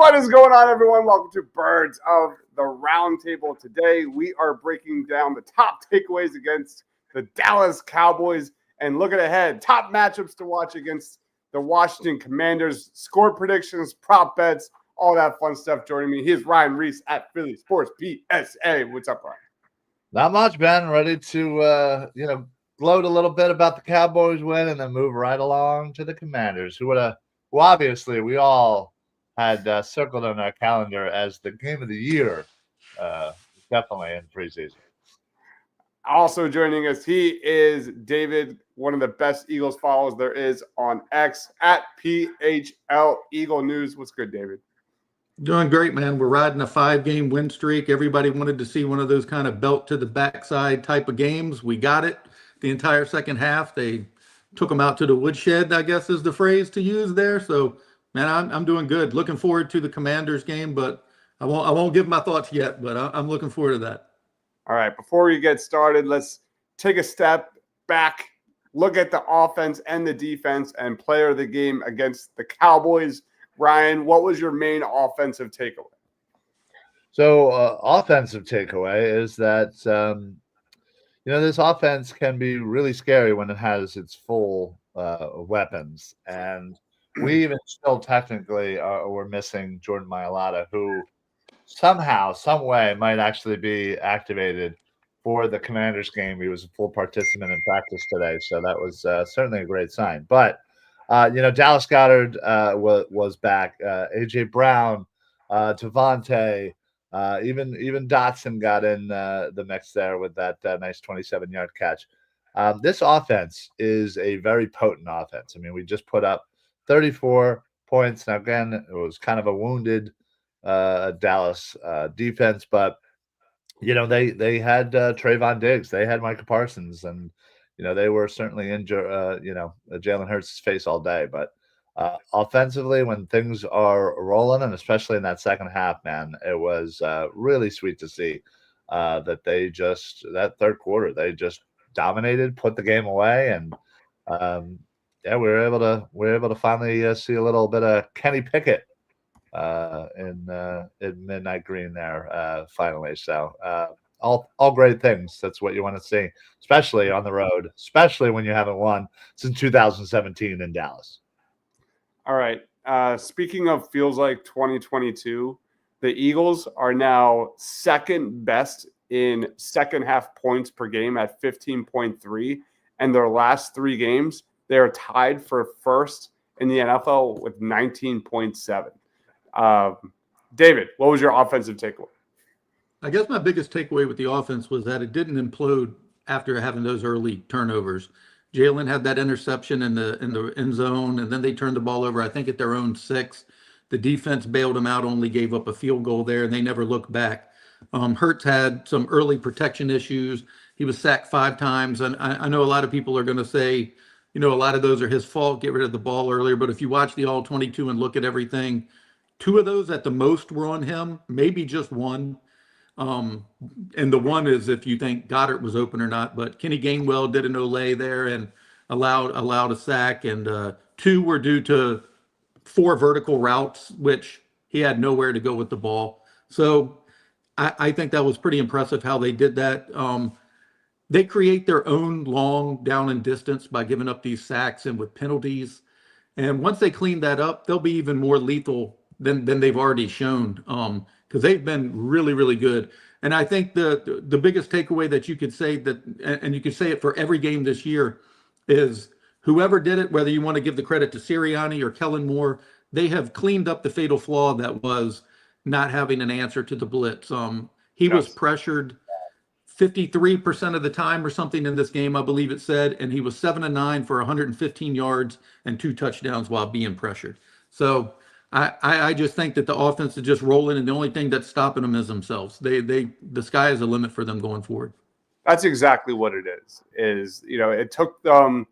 What is going on, everyone? Welcome to Birds of the Roundtable. Today, we are breaking down the top takeaways against the Dallas Cowboys and looking ahead, top matchups to watch against the Washington Commanders, score predictions, prop bets, all that fun stuff. Joining me, here's Ryan Reese at Philly Sports PSA. What's up, Ryan? Not much, Ben. Ready to, gloat a little bit about the Cowboys win and then move right along to the Commanders, who obviously we all had circled on our calendar as the game of the year, definitely in preseason. Also joining us, he is David, one of the best Eagles followers there is on X at PHL Eagle News. What's good, David? Doing great, man. We're riding a 5-game win streak. Everybody wanted to see one of those kind of belt to the backside type of games. We got it. The entire second half, they took them out to the woodshed, I guess is the phrase to use there. So, man, I'm doing good. Looking forward to the Commanders game, but I won't give my thoughts yet. But I'm looking forward to that. All right, before we get started, let's take a step back, look at the offense and the defense and player of the game against the Cowboys. Ryan, what was your main offensive takeaway? So, offensive takeaway is that, this offense can be really scary when it has its full weapons. And we even still technically we're missing Jordan Mailata, who somehow, some way might actually be activated for the Commanders game. He was a full participant in practice today, so that was certainly a great sign. But Dallas Goedert was back. A.J. Brown, Devontae, even Dotson got in the mix there with that nice 27-yard catch. This offense is a very potent offense. I mean, we just put up 34 points. Now, again, it was kind of a wounded Dallas defense, but they had Trayvon Diggs, they had Micah Parsons, and they were certainly in Jalen Hurts' face all day. But offensively, when things are rolling, and especially in that second half, man, it was really sweet to see that that third quarter they just dominated, put the game away, and we were able to finally see a little bit of Kenny Pickett in Midnight Green there finally. So all great things. That's what you want to see, especially on the road, especially when you haven't won since 2017 in Dallas. All right. Speaking of feels like 2022, the Eagles are now second best in second half points per game at 15.3. And their last 3 games, they are tied for first in the NFL with 19.7. David, what was your offensive takeaway? I guess my biggest takeaway with the offense was that it didn't implode after having those early turnovers. Jalen had that interception in the end zone, and then they turned the ball over, I think, at their own 6. The defense bailed them out, only gave up a field goal there, and they never looked back. Hurts had some early protection issues. He was sacked 5 times, and I know a lot of people are going to say, a lot of those are his fault, get rid of the ball earlier. But if you watch the all 22 and look at everything, 2 of those at the most were on him, maybe just 1. And the one is if you think Goddard was open or not. But Kenny Gainwell did an Olay there and allowed a sack, and 2 were due to 4 vertical routes, which he had nowhere to go with the ball. So I think that was pretty impressive how they did that. They create their own long down and distance by giving up these sacks and with penalties. And once they clean that up, they'll be even more lethal than they've already shown, because they've been really, really good. And I think the biggest takeaway that you could say that, and you could say it for every game this year, is whoever did it, whether you want to give the credit to Sirianni or Kellen Moore, they have cleaned up the fatal flaw that was not having an answer to the blitz. He was pressured 53% of the time or something in this game, I believe it said, and he was 7-9 for 115 yards and 2 touchdowns while being pressured. So I just think that the offense is just rolling, and the only thing that's stopping them is themselves. The sky is the limit for them going forward. That's exactly what it is. It took them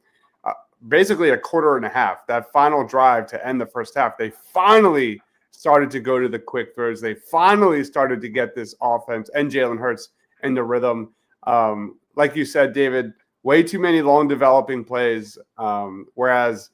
basically a quarter and a half, that final drive to end the first half. They finally started to go to the quick throws. They finally started to get this offense and Jalen Hurts into rhythm. Like you said, David, way too many long developing plays, whereas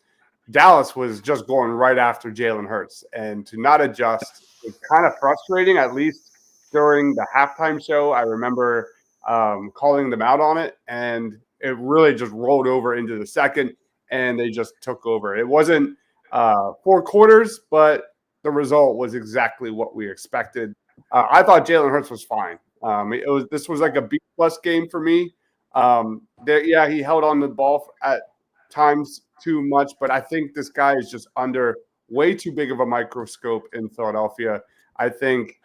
Dallas was just going right after Jalen Hurts, and to not adjust was kind of frustrating. At least during the halftime show, I remember calling them out on it, and it really just rolled over into the second, and they just took over. It wasn't 4 quarters, but the result was exactly what we expected. I thought Jalen Hurts was fine. This was like a B+ game for me. He held on the ball at times too much, but I think this guy is just under way too big of a microscope in Philadelphia. I think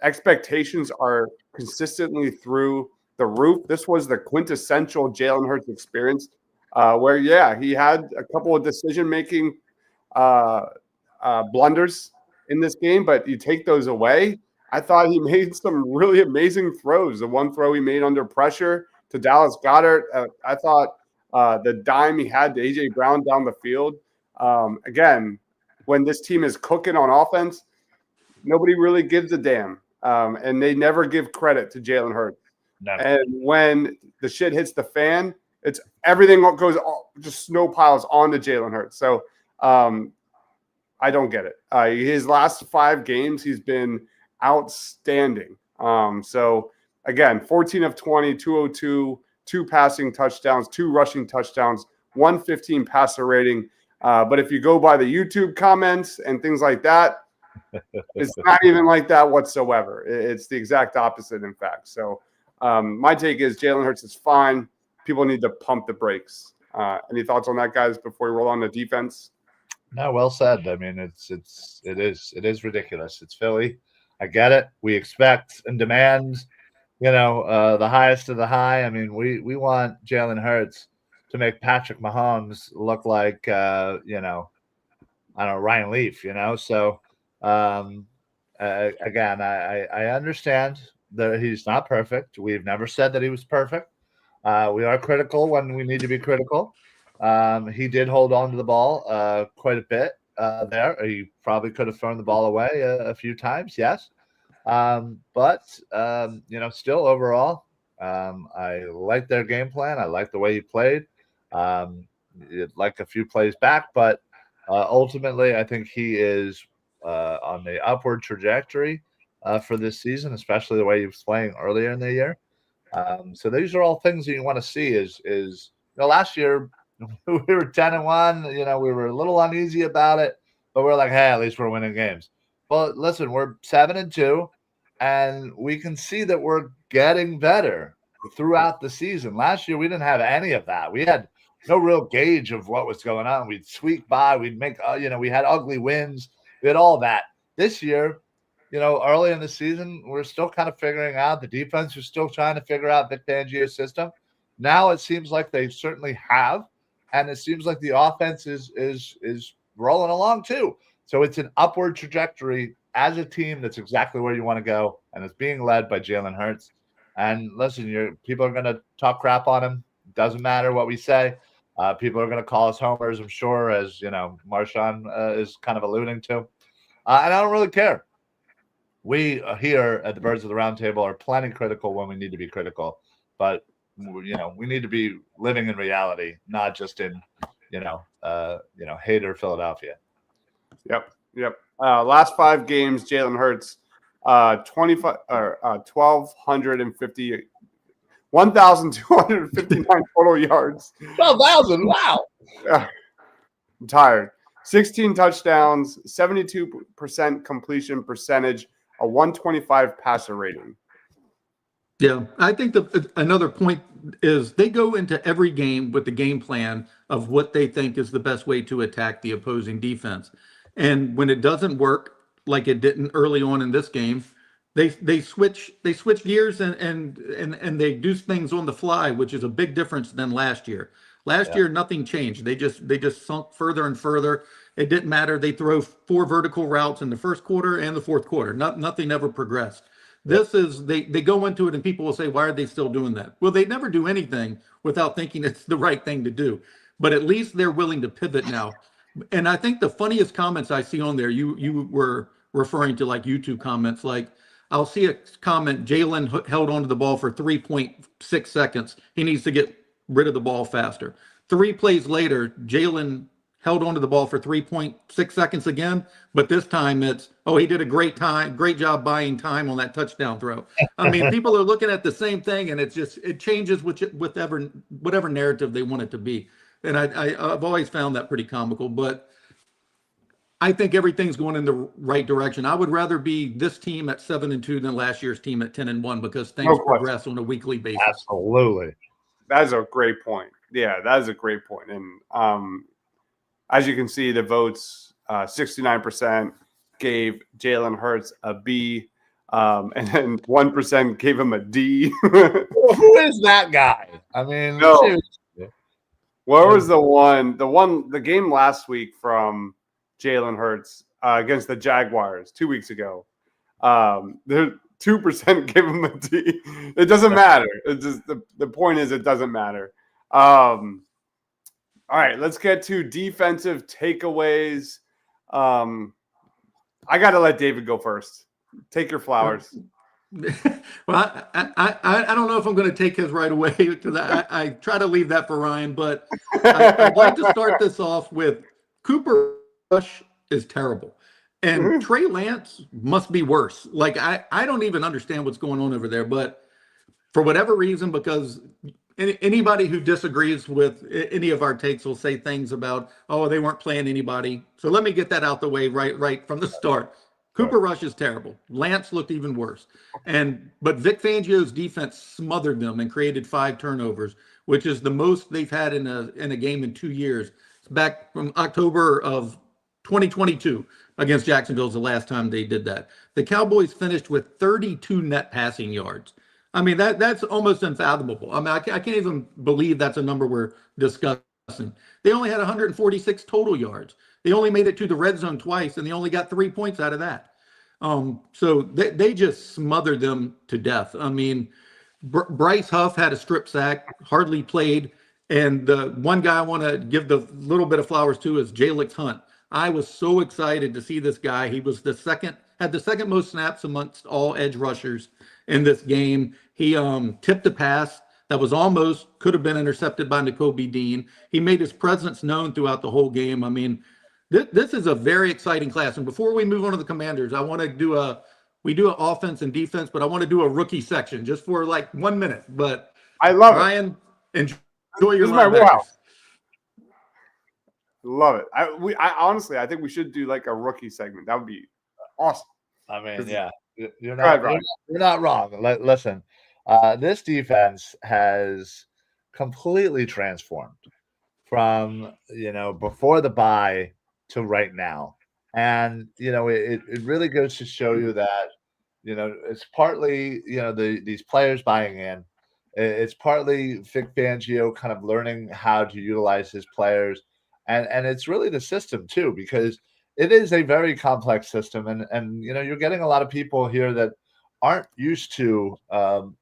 expectations are consistently through the roof. This was the quintessential Jalen Hurts experience, where he had a couple of decision-making blunders in this game, but you take those away. I thought he made some really amazing throws. The one throw he made under pressure to Dallas Goedert, I thought the dime he had to A.J. Brown down the field. Again, when this team is cooking on offense, nobody really gives a damn, and they never give credit to Jalen Hurts. No. And when the shit hits the fan, it's everything goes just snow piles onto Jalen Hurts. So I don't get it. His last 5 games, he's been outstanding. So again, 14 of 20, 202, 2 passing touchdowns, 2 rushing touchdowns, 115 passer rating. But if you go by the YouTube comments and things like that, it's not even like that whatsoever. It's the exact opposite, in fact. So my take is Jalen Hurts is fine. People need to pump the brakes. Any thoughts on that, guys, before we roll on the defense? No, well said. I mean, it is ridiculous. It's Philly. I get it. We expect and demand, the highest of the high. I mean, we want Jalen Hurts to make Patrick Mahomes look like, I don't know, Ryan Leaf, So, again, I understand that he's not perfect. We've never said that he was perfect. We are critical when we need to be critical. He did hold on to the ball quite a bit there. He probably could have thrown the ball away a few times, yes. But still overall, I like their game plan. I like the way he played. Like a few plays back, but ultimately, I think he is on the upward trajectory for this season, especially the way he was playing earlier in the year. So these are all things that you want to see. Is last year we were 10-1. We were a little uneasy about it, but we're like, hey, at least we're winning games. But listen, we're 7-2, and we can see that we're getting better throughout the season. Last year we didn't have any of that. We had no real gauge of what was going on. We'd squeak by. We'd make, we had ugly wins. We had all that. This year, early in the season, we're still kind of figuring out the defense. We're still trying to figure out Vic Fangio's system. Now it seems like they certainly have, and it seems like the offense is rolling along too. So it's an upward trajectory as a team. That's exactly where you want to go, and it's being led by Jalen Hurts. And listen, people are going to talk crap on him. Doesn't matter what we say. People are going to call us homers, I'm sure, as Marshawn is kind of alluding to. And I don't really care. We here at the Birds of the Round Table are plenty critical when we need to be critical, but we need to be living in reality, not just in hater Philadelphia. Yep. Last 5 games, Jalen Hurts, 1,259 total yards. 12,000. Wow. I'm tired. 16 touchdowns, 72% completion percentage, a 125 passer rating. Yeah, I think another point is they go into every game with the game plan of what they think is the best way to attack the opposing defense. And when it doesn't work, like it didn't early on in this game, they switch gears and they do things on the fly, which is a big difference than last year. Last year, nothing changed. They just sunk further and further. It didn't matter. They throw 4 vertical routes in the first quarter and the fourth quarter. Nothing ever progressed. This is they go into it and people will say, why are they still doing that? Well, they never do anything without thinking it's the right thing to do. But at least they're willing to pivot now. And I think the funniest comments I see on there, you were referring to like YouTube comments, like I'll see a comment, Jalen held onto the ball for 3.6 seconds. He needs to get rid of the ball faster. 3 plays later, Jalen held onto the ball for 3.6 seconds again, but this time it's, oh, he did a great job buying time on that touchdown throw. I mean, people are looking at the same thing, and it changes whatever narrative they want it to be. And I've always found that pretty comical, but I think everything's going in the right direction. I would rather be this team at 7-2 than last year's team at 10-1 because things progress on a weekly basis. Absolutely. That's a great point. Yeah, that is a great point. And as you can see, the votes, 69% gave Jalen Hurts a B, and then 1% gave him a D. Who is that guy? I mean, No. seriously. Where was the game last week from Jalen Hurts against the Jaguars 2 weeks ago? There 2% gave him a D. It doesn't matter. It's just the point is it doesn't matter. All right, let's get to defensive takeaways. I got to let David go first. Take your flowers. Well, I don't know if I'm going to take his right away because I try to leave that for Ryan, but I'd like to start this off with Cooper Rush is terrible. And Trey Lance must be worse. Like, I don't even understand what's going on over there, but for whatever reason, because anybody who disagrees with any of our takes will say things about, oh, they weren't playing anybody. So let me get that out the way right from the start. Cooper Rush is terrible. Lance looked even worse. But Vic Fangio's defense smothered them and created 5 turnovers, which is the most they've had in a game in 2 years. It's back from October of 2022 against Jacksonville is the last time they did that. The Cowboys finished with 32 net passing yards. I mean, that's almost unfathomable. I mean, I can't even believe that's a number we're discussing. They only had 146 total yards. They only made it to the red zone twice, and they only got 3 points out of that. So they just smothered them to death. I mean, Bryce Huff had a strip sack, hardly played. And the one guy I want to give the little bit of flowers to is Jalix Hunt. I was so excited to see this guy. He was had the second most snaps amongst all edge rushers in this game. He tipped a pass that was could have been intercepted by Nakobe Dean. He made his presence known throughout the whole game. I mean, this is a very exciting class. And before we move on to the Commanders, I want to we do an offense and defense, but I want to do a rookie section just for like 1 minute. But I love Ryan, enjoy your This is my linebackers. wheelhouse. Love it. I honestly, I think we should do like a rookie segment. That would be awesome. I mean, yeah, you're Go ahead, not Ryan. you're not wrong. Listen, this defense has completely transformed from before the bye to right now, and it really goes to show you that it's partly these players buying in. It's partly Vic Fangio kind of learning how to utilize his players, and it's really the system too, because it is a very complex system, and you're getting a lot of people here that aren't used to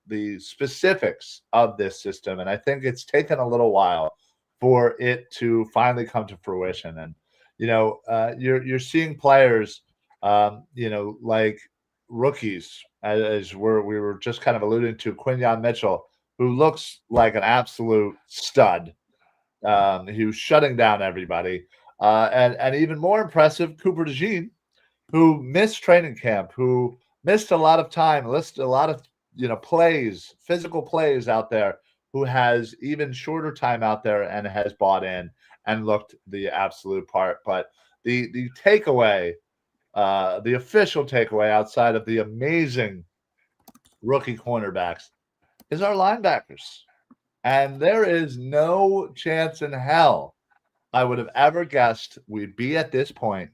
the specifics of this system, and I think it's taken a little while for it to finally come to fruition. And you're seeing players, like rookies, as we were just kind of alluding to, Quinyon Mitchell, who looks like an absolute stud. He was shutting down everybody. And even more impressive, Cooper DeJean, who missed training camp, who missed a lot of time, missed a lot of plays, physical plays out there, who has even shorter time out there and has bought in and looked the absolute part. But the takeaway, the official takeaway outside of the amazing rookie cornerbacks is our linebackers. And there is no chance in hell I would have ever guessed we'd be at this point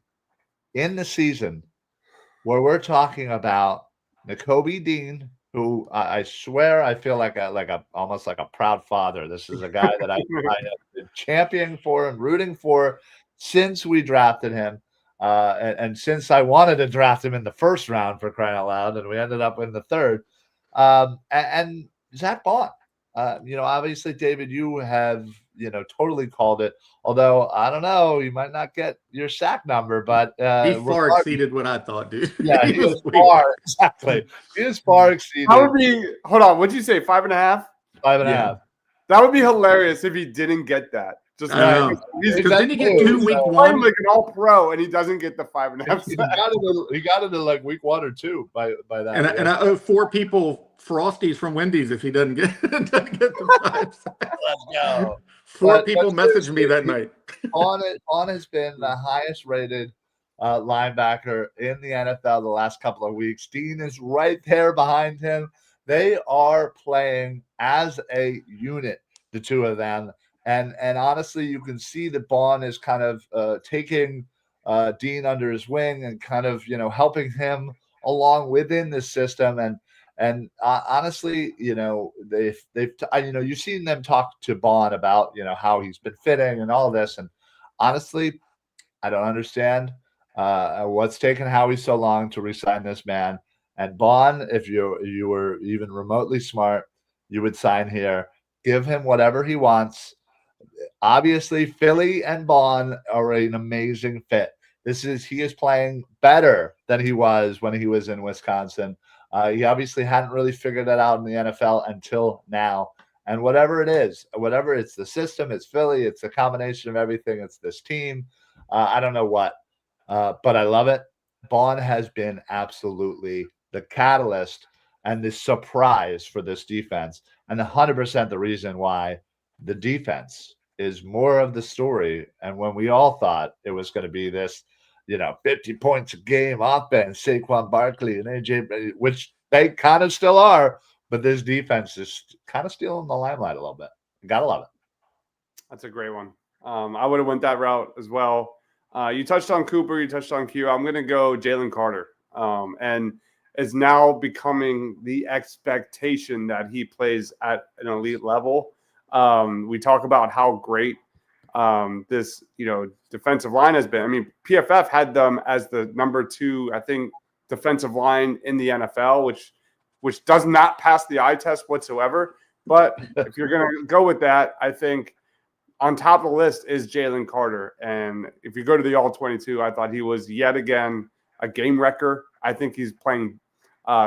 in the season where we're talking about Nakobe Dean, who I swear I feel like almost like a proud father. This is a guy that I have been championing for and rooting for since we drafted him, and since I wanted to draft him in the first round, for crying out loud, and we ended up in the third. And Zach Bond. Obviously, David, you have totally called it. Although I don't know, you might not get your sack number, but he far exceeded what I thought, dude. Yeah, he is far exactly. He is far exceeded. That would be. Hold on. What'd you say? 5.5? 5.5. That would be hilarious if he didn't get that. Just I know. he's Because then you get Exactly. 2 week playing one. like an all pro, and he doesn't get the 5.5 He sacks. got into like week 1 or 2 by that. And I owe 4 people Frosties from Wendy's if he doesn't get the 5 sacks. Let's go. 4 But people messaged me that night. On has been the highest rated linebacker in the NFL the last couple of weeks. Dean is right there behind him. They are playing as a unit, the two of them. And honestly, you can see that Bond is kind of taking Dean under his wing and kind of, helping him along within the system. And honestly, they've you've seen them talk to Bond about, how he's been fitting and all this. And honestly, I don't understand what's taken Howie so long to resign this man. And Bond, if you were even remotely smart, you would sign here. Give him whatever he wants. Obviously, Philly and Bond are an amazing fit. He is playing better than he was when he was in Wisconsin. He obviously hadn't really figured that out in the NFL until now. And whatever it is, whatever it's the system, it's Philly, it's a combination of everything, it's this team. I don't know what, but I love it. Bond has been absolutely the catalyst and the surprise for this defense, and 100% the reason why the defense is more of the story. And when we all thought it was going to be this, 50 points a game offense, Saquon Barkley and AJ, which they kind of still are, but this defense is kind of stealing the limelight a little bit. You gotta love it. That's a great one. I would have went that route as well. You touched on Cooper, you touched on Q. I'm going to go Jalen Carter, and is now becoming the expectation that he plays at an elite level. We talk about how great this defensive line has been. I mean, PFF had them as the number 2, I think, defensive line in the NFL, which does not pass the eye test whatsoever. But if you're going to go with that, I think on top of the list is Jalen Carter. And if you go to the All-22, I thought he was yet again a game wrecker. I think he's playing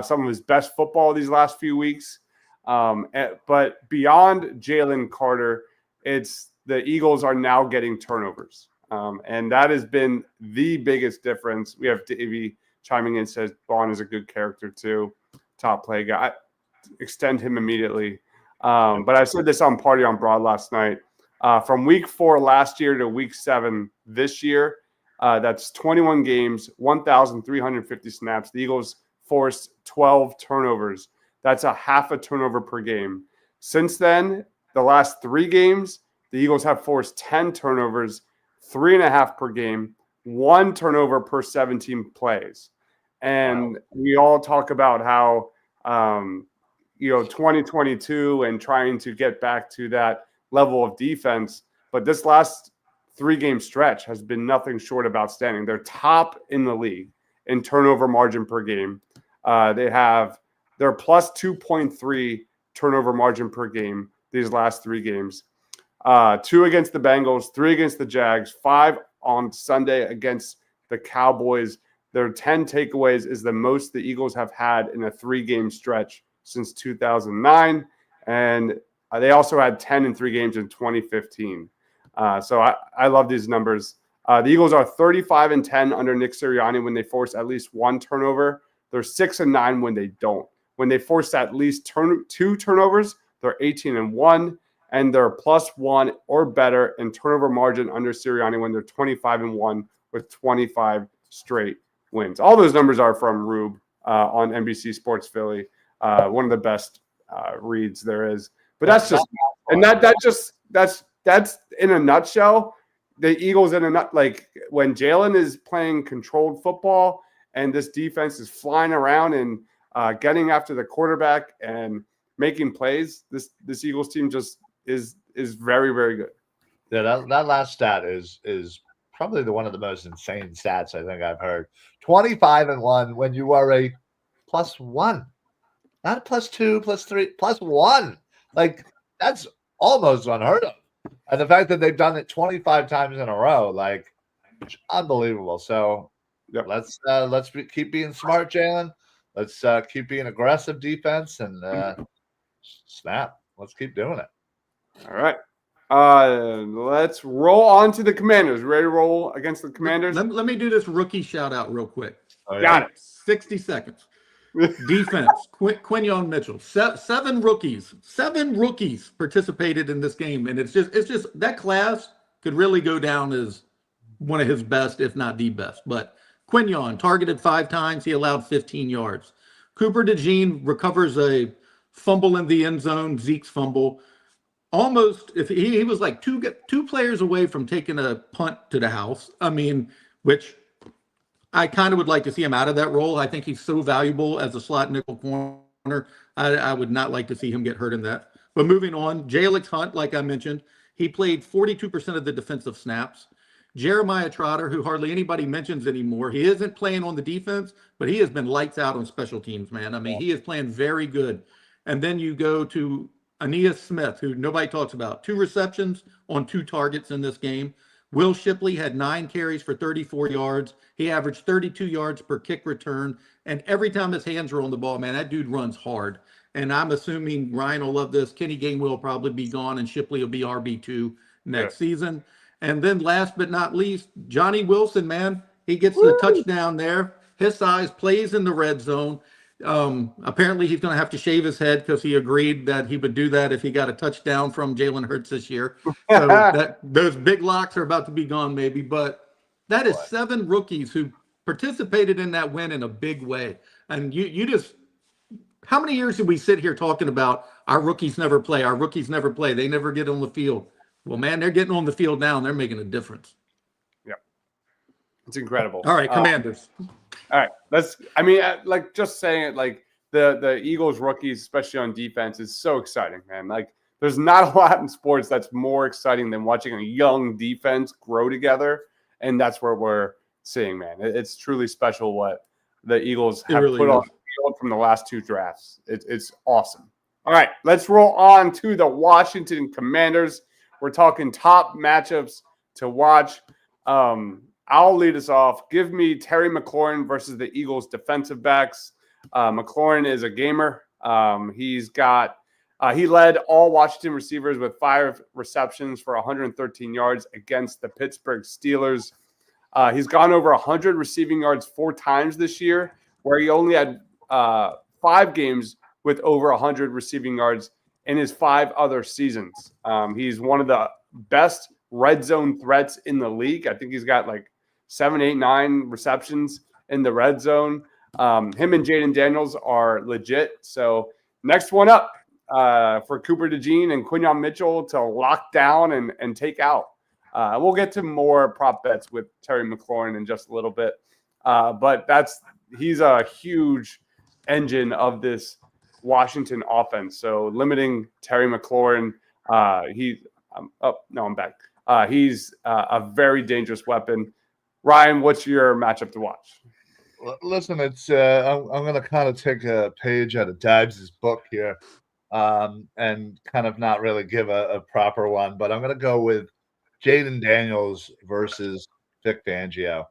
some of his best football these last few weeks. But beyond Jalen Carter, it's the Eagles are now getting turnovers. And that has been the biggest difference. We have Davey chiming in, says Bond is a good character too. Top play guy. Extend him immediately. But I said this on Party on Broad last night. From week 4 last year to week 7 this year, that's 21 games, 1,350 snaps. The Eagles forced 12 turnovers. That's a half a turnover per game. Since then, the last 3 games, the Eagles have forced 10 turnovers, 3.5 per game, 1 turnover per 17 plays. And we all talk about how, 2022 and trying to get back to that level of defense. But this last 3-game stretch has been nothing short of outstanding. They're top in the league in turnover margin per game. They're plus 2.3 turnover margin per game these last 3 games. 2 against the Bengals, 3 against the Jags, 5 on Sunday against the Cowboys. Their 10 takeaways is the most the Eagles have had in a 3-game stretch since 2009. And they also had 10 in 3 games in 2015. So I love these numbers. The Eagles are 35-10 under Nick Sirianni when they force at least 1 turnover. They're 6-9 when they don't. When they force at least 2 turnovers, they're 18-1, and they're +1 or better in turnover margin under Sirianni when they're 25-1 with 25 straight wins. All those numbers are from Rube on NBC Sports Philly. One of the best reads there is. But that's just, and that's in a nutshell. The Eagles like when Jalen is playing controlled football and this defense is flying around and getting after the quarterback and making plays, this Eagles team just is very, very good. Yeah, that last stat is probably one of the most insane stats I think I've heard. 25-1 when you are a +1, not a +2, +3, +1. Like, that's almost unheard of. And the fact that they've done it 25 times in a row, like, unbelievable. So Yep. let's keep being smart, Jalen. Let's keep being aggressive defense and snap. Let's keep doing it. All right. Let's roll on to the Commanders. Ready to roll against the Commanders? Let me do this rookie shout out real quick. Oh, yeah. Got it. 60 seconds. Defense, Quinyon Mitchell, seven rookies participated in this game, and it's just that class could really go down as one of his best, if not the best. But Quinyon targeted 5 times, he allowed 15 yards. Cooper DeJean recovers a fumble in the end zone, Zeke's fumble. Almost, if he was like two players away from taking a punt to the house. I mean, which I kind of would like to see him out of that role. I think he's so valuable as a slot nickel corner. I would not like to see him get hurt in that. But moving on, Jalix Hunt, like I mentioned, he played 42% of the defensive snaps. Jeremiah Trotter, who hardly anybody mentions anymore, he isn't playing on the defense, but he has been lights out on special teams, man. I mean, he is playing very good. And then you go to Aeneas Smith, who nobody talks about. 2 receptions on 2 targets in this game. Will Shipley had 9 carries for 34 yards. He averaged 32 yards per kick return. And every time his hands are on the ball, man, that dude runs hard. And I'm assuming Ryan will love this. Kenny Gainwell will probably be gone, and Shipley will be RB2 next season. And then last but not least, Johnny Wilson, man, he gets the touchdown there. His size plays in the red zone. Apparently he's going to have to shave his head because he agreed that he would do that if he got a touchdown from Jalen Hurts this year. So those big locks are about to be gone, maybe. But that is 7 rookies who participated in that win in a big way. And you just, how many years did we sit here talking about our rookies never play, they never get on the field? Well, man, they're getting on the field now and they're making a difference. Yeah, it's incredible. All right, Commanders. All right, like just saying it, like the Eagles rookies, especially on defense, is so exciting, man. Like there's not a lot in sports that's more exciting than watching a young defense grow together, and that's where we're seeing, man. It's truly special what the Eagles have put on the field from the last 2 drafts. It's awesome. All right, let's roll on to the Washington Commanders. We're talking top matchups to watch. I'll lead us off. Give me Terry McLaurin versus the Eagles defensive backs. McLaurin is a gamer. He led all Washington receivers with 5 receptions for 113 yards against the Pittsburgh Steelers. He's gone over 100 receiving yards 4 times this year, where he only had 5 games with over 100 receiving yards in his 5 other seasons. He's one of the best red zone threats in the league. I think he's got like 7, 8, 9 receptions in the red zone. Him and Jaden Daniels are legit. So next one up for Cooper DeJean and Quinyon Mitchell to lock down and take out. We'll get to more prop bets with Terry McLaurin in just a little bit. But he's a huge engine of this Washington offense. So limiting Terry McLaurin, I'm back. He's a very dangerous weapon. Ryan, what's your matchup to watch? Listen, it's I'm going to kind of take a page out of Dibes' book here, and kind of not really give a proper one, but I'm going to go with Jaden Daniels versus Vic Fangio,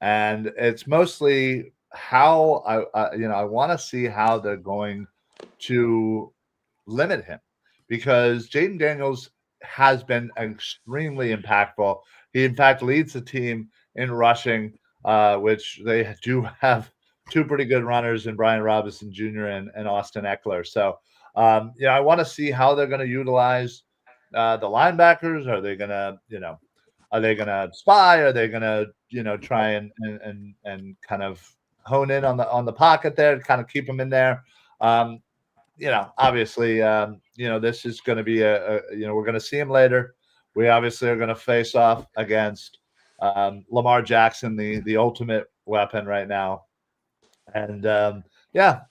and it's mostly how I want to see how they're going to limit him, because Jaden Daniels has been extremely impactful. He in fact leads the team in rushing, which they do have 2 pretty good runners in Brian Robinson Jr. and Austin Eckler. So, I want to see how they're going to utilize the linebackers. Are they going to spy? Are they going to, try and kind of hone in on the pocket there, kind of keep them in there? Obviously, this is going to be we're going to see him later. We obviously are going to face off against Lamar Jackson, the ultimate weapon right now. And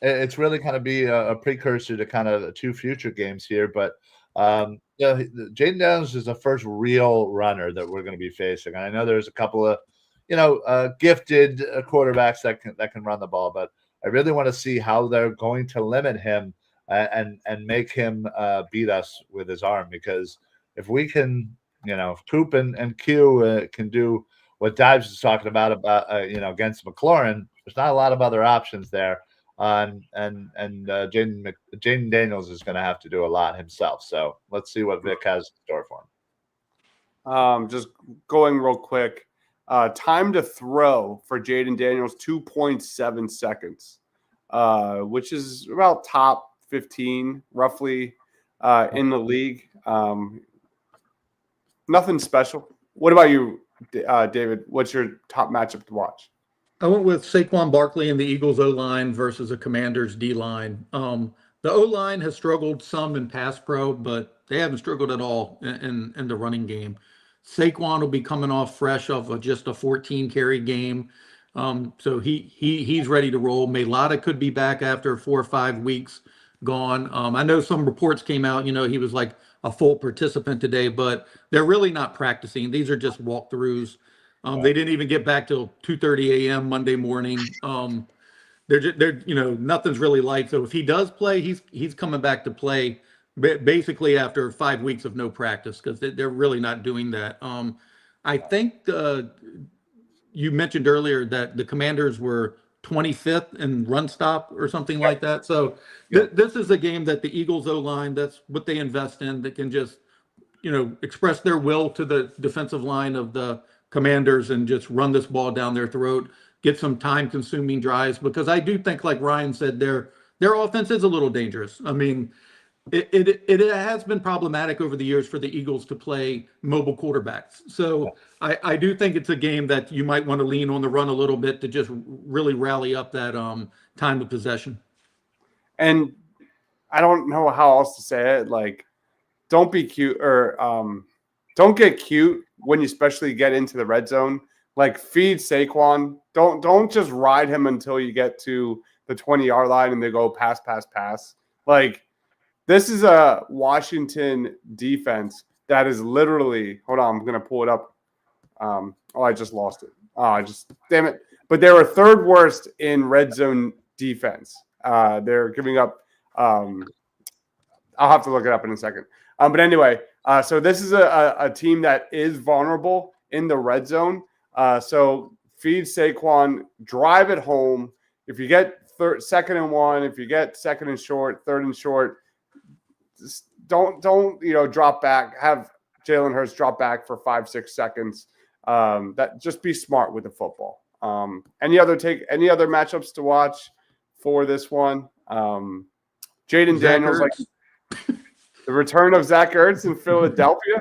it's really kind of be a precursor to kind of 2 future games here. But Jaden Daniels is the first real runner that we're going to be facing. And I know there's a couple of gifted quarterbacks that can run the ball, but I really want to see how they're going to limit him and make him beat us with his arm. Because if we can, if Coop and Q can do what Dives is talking about against McLaurin, there's not a lot of other options there. And Jaden Daniels is going to have to do a lot himself. So let's see what Vic has in store for him. Just going real quick. Time to throw for Jaden Daniels, 2.7 seconds, which is about top 15 roughly in the league. Nothing special. What about you, David? What's your top matchup to watch? I went with Saquon Barkley and the Eagles O-line versus the Commanders D-line. The O-line has struggled some in pass pro, but they haven't struggled at all in the running game. Saquon will be coming off fresh off just a 14 carry game. So he's ready to roll. Mailata could be back after 4 or 5 weeks gone. I know some reports came out, he was like a full participant today, but they're really not practicing. These are just walkthroughs. They didn't even get back till 2:30 a.m. Monday morning. They're nothing's really light. So if he does play, he's coming back to play basically after 5 weeks of no practice because they're really not doing that. I think you mentioned earlier that the Commanders were 25th in run stop or something like that. So this is a game that the Eagles O-line, that's what they invest in, that can just express their will to the defensive line of the Commanders and just run this ball down their throat, get some time-consuming drives. Because I do think, like Ryan said, their offense is a little dangerous. I mean, it has been problematic over the years for the Eagles to play mobile quarterbacks. So I do think it's a game that you might want to lean on the run a little bit to just really rally up that time of possession. And I don't know how else to say it. Like, don't be cute or don't get cute when you especially get into the red zone. Like, feed Saquon. Don't just ride him until you get to the 20-yard line and they go pass. Like, this is a Washington defense that is literally – hold on, I'm going to pull it up. I just lost it. Damn it. But they were third worst in red zone defense. They're giving up I'll have to look it up in a second. But anyway, so this is a team that is vulnerable in the red zone. So feed Saquon, drive it home. If you get second and 1, if you get second and short, third and short, just don't drop back. Have Jalen Hurts drop back for 5-6 seconds. That just be smart with the football. Any other matchups to watch for this one? Jaden Daniels, like the return of Zach Ertz in Philadelphia.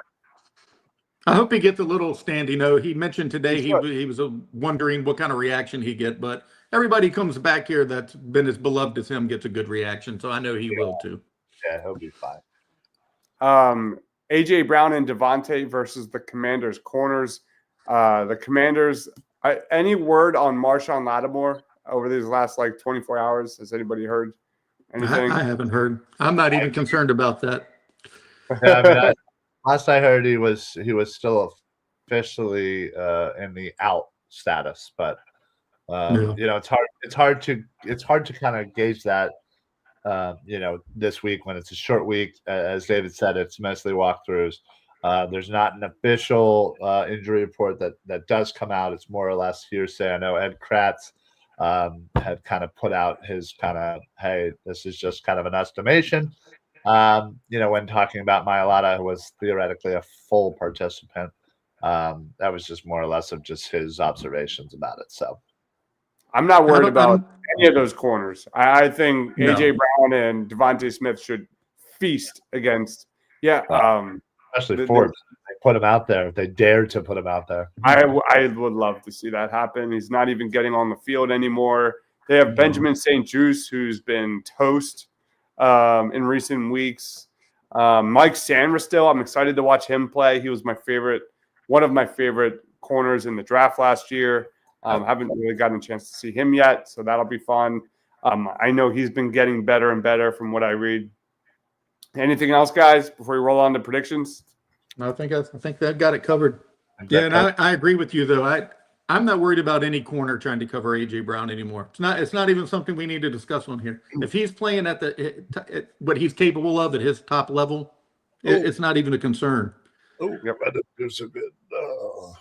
I hope he gets a little stand. He mentioned today he was wondering what kind of reaction he get, but everybody comes back here that's been as beloved as him gets a good reaction, so I know he will too. Yeah, he'll be fine. AJ Brown and Devontae versus the Commanders corners. The Commanders. Any word on Marshawn Lattimore over these last 24 hours? Has anybody heard anything? I haven't heard. I'm not even concerned about that. Yeah, last I heard, he was still officially in the out status, but it's hard to kind of gauge that. This week when it's a short week, as David said, it's mostly walkthroughs. There's not an official injury report that does come out. It's more or less hearsay. I know Ed Kratz had kind of put out his kind of, hey, this is just kind of an estimation. When talking about Mailata, who was theoretically a full participant, that was just more or less of just his observations about it. So I'm not worried about any of those corners. I think AJ Brown and Devontae Smith should feast against. Especially Forbes. They put him out there. They dared to put him out there. I would love to see that happen. He's not even getting on the field anymore. They have Benjamin St-Juste, who's been toast in recent weeks. Mike Sanders I'm excited to watch him play. He was one of my favorite corners in the draft last year. Haven't really gotten a chance to see him yet, so that'll be fun. I know he's been getting better and better from what I read. Anything else, guys, before we roll on to predictions? I think that got it covered. Yeah, and I agree with you, though. I'm not worried about any corner trying to cover AJ Brown anymore. It's not even something we need to discuss on here. If he's playing at what he's capable of at his top level, it's not even a concern. Oh, yep, there's a good. All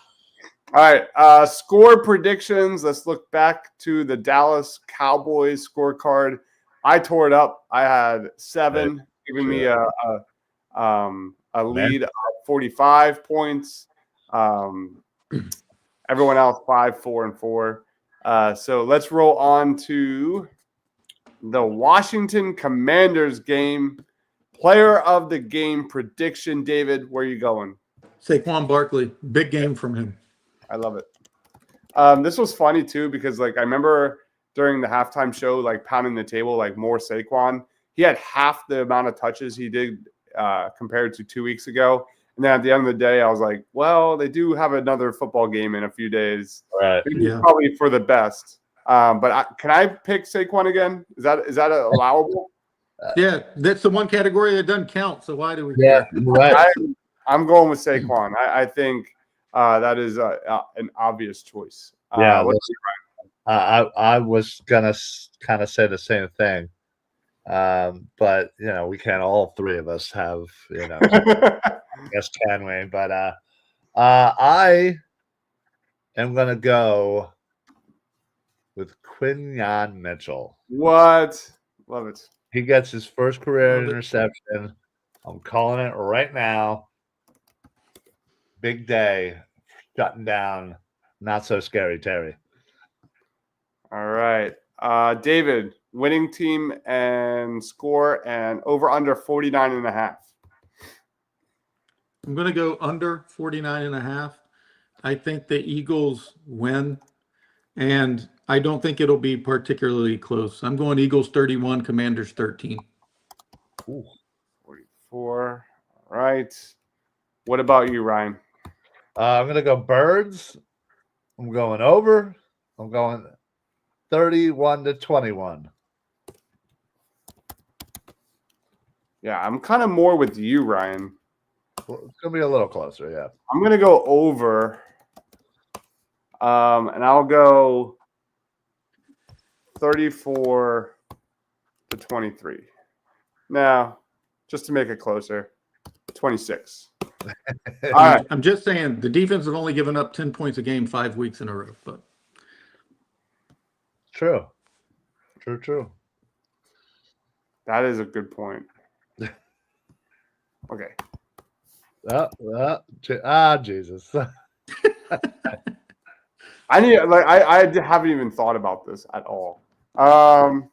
right, score predictions. Let's look back to the Dallas Cowboys scorecard. I tore it up. I had 7, giving me a lead of 45 points. Everyone else 5, 4, and 4. So let's roll on to the Washington Commanders game. Player of the game prediction, David. Where are you going? Saquon Barkley, big game from him. I love it. This was funny too because like I remember during the halftime show, like pounding the table, like more Saquon. He had half the amount of touches he did compared to 2 weeks ago. And then at the end of the day, I was like, well, they do have another football game in a few days. Right. Maybe Yeah. probably for the best. But can I pick Saquon again? Is that allowable? Yeah, that's the one category that doesn't count. So why do we? Yeah, care? right. I'm going with Saquon. I think that is an obvious choice. Yeah, what- I was gonna kind of say the same thing, but we can't. All three of us have yes, can we? But I am gonna go with Quinyon Mitchell. What? Love it. He gets his first career Love it. interception. I'm calling it right now. Big day, shutting down. Not so scary, Terry. All right. David, winning team and score and over under 49.5. I'm going to go under 49.5. I think the Eagles win, and I don't think it'll be particularly close. I'm going Eagles 31, Commanders 13. Ooh. 44. All right. What about you, Ryan? I'm going to go Birds. I'm going over. I'm going 31-21. Yeah, I'm kind of more with you, Ryan. Well, it's going to be a little closer, yeah. I'm going to go over. And I'll go 34-23. Now, just to make it closer, 26. All right. I'm just saying the defense have only given up 10 points a game 5 weeks in a row. But True. True. That is a good point. Okay. Jesus. I haven't even thought about this at all. All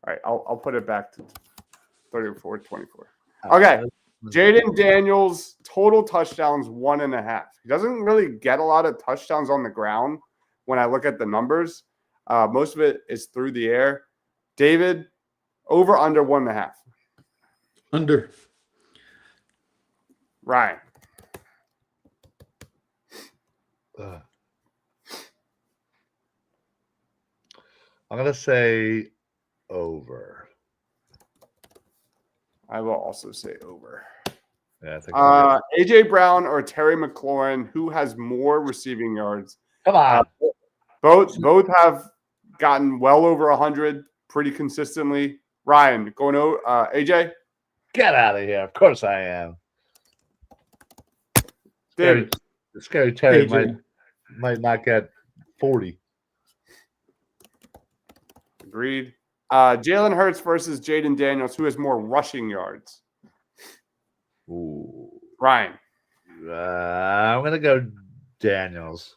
right, I'll put it back to 34-24. Okay. Jaden Daniels, total touchdowns 1.5. He doesn't really get a lot of touchdowns on the ground when I look at the numbers. Most of it is through the air. David, over under 1.5. under. Ryan. I'm going to say over. I will also say over. Yeah, I think AJ Brown or Terry McLaurin, who has more receiving yards? come on. Both have gotten well over 100 pretty consistently. Ryan, going over AJ? Get out of here. Of course I am. David. Scary Terry AJ. might not get 40. Agreed. Jalen Hurts versus Jaden Daniels, who has more rushing yards? Ooh. Ryan. I'm going to go Daniels.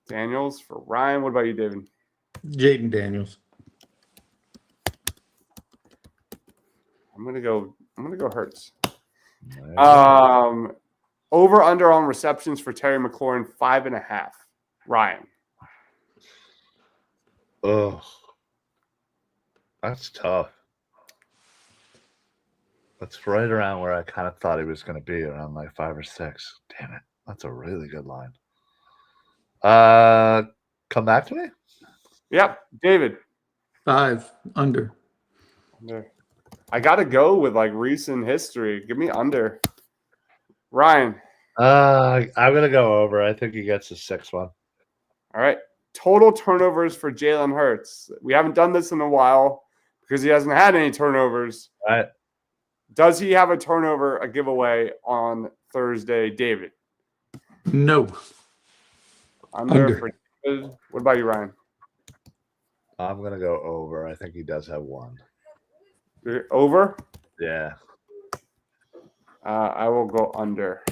Daniels for Ryan. What about you, David? Jaden Daniels. I'm gonna go Hurts. There Over under on receptions for Terry McLaurin 5.5. Ryan. Oh, that's tough. That's right around where I kind of thought he was going to be, around like 5 or 6. Damn it. That's a really good line. Come back to me? Yep. David. 5 under. Under. I gotta go with like recent history. Give me under. Ryan. I'm going to go over. I think he gets the 6th one. All right. Total turnovers for Jalen Hurts. We haven't done this in a while because he hasn't had any turnovers. All right. Does he have a giveaway on Thursday, David? No. Under. For David. What about you, Ryan? I'm going to go over. I think he does have 1. You're over? Yeah. I will go under.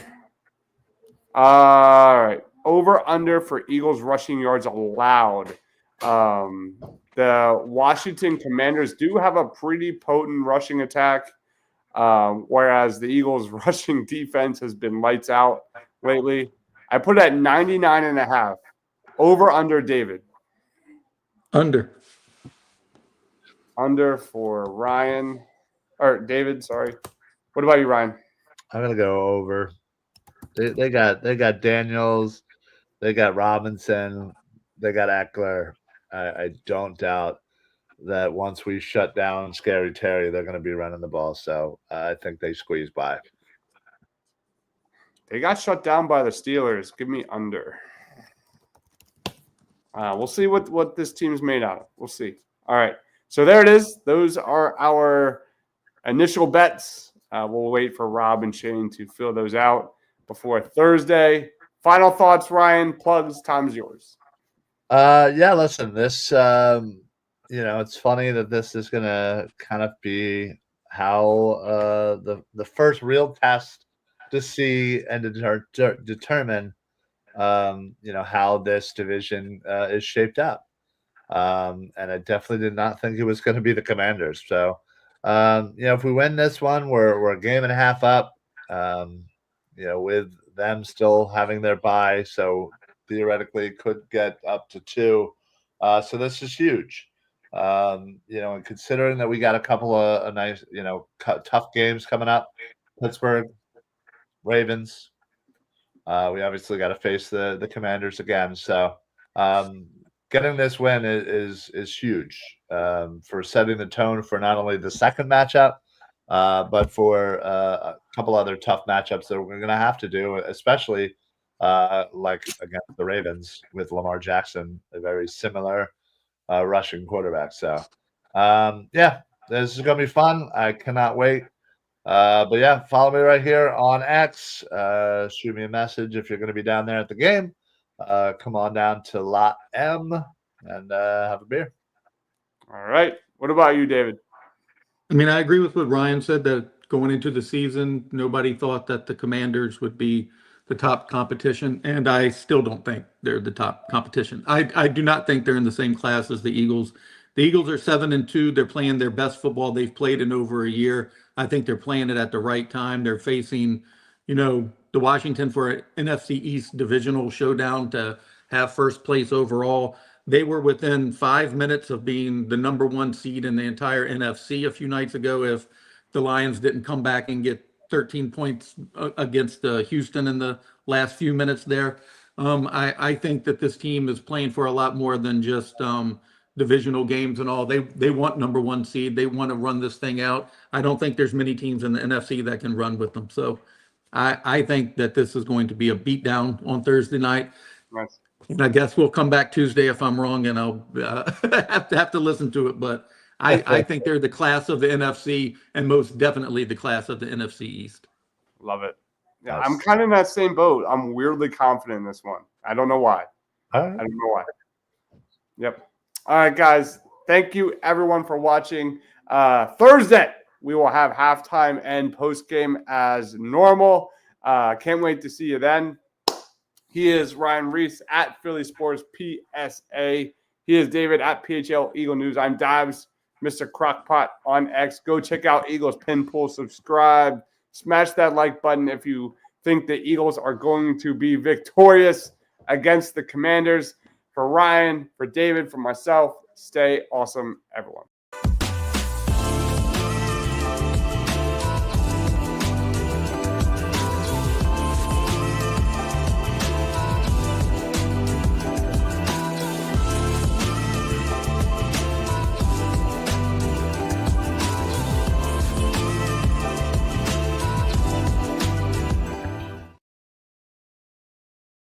All right. Over under for Eagles rushing yards allowed. The Washington Commanders do have a pretty potent rushing attack, whereas the Eagles rushing defense has been lights out lately. I put it at 99.5. Over under, David. Under. Under for Ryan. Or David, sorry. What about you, Ryan? I'm gonna go over. They got Daniels, they got Robinson, they got Eckler. I don't doubt that once we shut down Scary Terry, they're going to be running the ball. So I think they squeeze by. They got shut down by the Steelers. Give me under. We'll see what this team's made out of. We'll see. All right. So there it is. Those are our initial bets. We'll wait for Rob and Shane to fill those out before Thursday. Final thoughts, Ryan. Plugs. Time's yours. Yeah, listen, this, it's funny that this is going to kind of be how the first real test to see and determine, how this division is shaped up. And I definitely did not think it was going to be the Commanders. So, if we win this one, we're a game and a half up, with them still having their bye. So, theoretically could get up to 2. So this is huge. And considering that we got a couple of nice, tough games coming up, Pittsburgh, Ravens, we obviously got to face the Commanders again. So getting this win is huge for setting the tone for not only the second matchup, but for a couple other tough matchups that we're going to have to do, especially like against the Ravens with Lamar Jackson, a very similar rushing quarterback. So, this is going to be fun. I cannot wait. But yeah, follow me right here on X. Shoot me a message if you're going to be down there at the game. Come on down to Lot M and have a beer. All right. What about you, David? I mean, I agree with what Ryan said, that going into the season, nobody thought that the Commanders would be the top competition, and I still don't think they're the top competition. I do not think they're in the same class as the Eagles. The Eagles are 7-2. They're playing their best football they've played in over a year. I think they're playing it at the right time. They're facing, the Washington for an NFC East divisional showdown to have first place overall. They were within 5 minutes of being the number 1 seed in the entire NFC a few nights ago if the Lions didn't come back and get 13 points against Houston in the last few minutes there. I think that this team is playing for a lot more than just divisional games and all. They want number 1 seed. They want to run this thing out. I don't think there's many teams in the NFC that can run with them. So I think that this is going to be a beatdown on Thursday night. Nice. And I guess we'll come back Tuesday if I'm wrong, and I'll have to listen to it. But I think they're the class of the NFC, and most definitely the class of the NFC East. Love it. Yeah, Nice. I'm kind of in that same boat. I'm weirdly confident in this one. I don't know why. All right. I don't know why. Yep. All right, guys. Thank you, everyone, for watching. Thursday, we will have halftime and postgame as normal. Can't wait to see you then. He is Ryan Reese at Philly Sports PSA. He is David at PHL Eagle News. I'm Dives, Mr. Crockpot on X. Go check out Eagles Pin Pool. Subscribe. Smash that like button if you think the Eagles are going to be victorious against the Commanders. For Ryan, for David, for myself, stay awesome, everyone.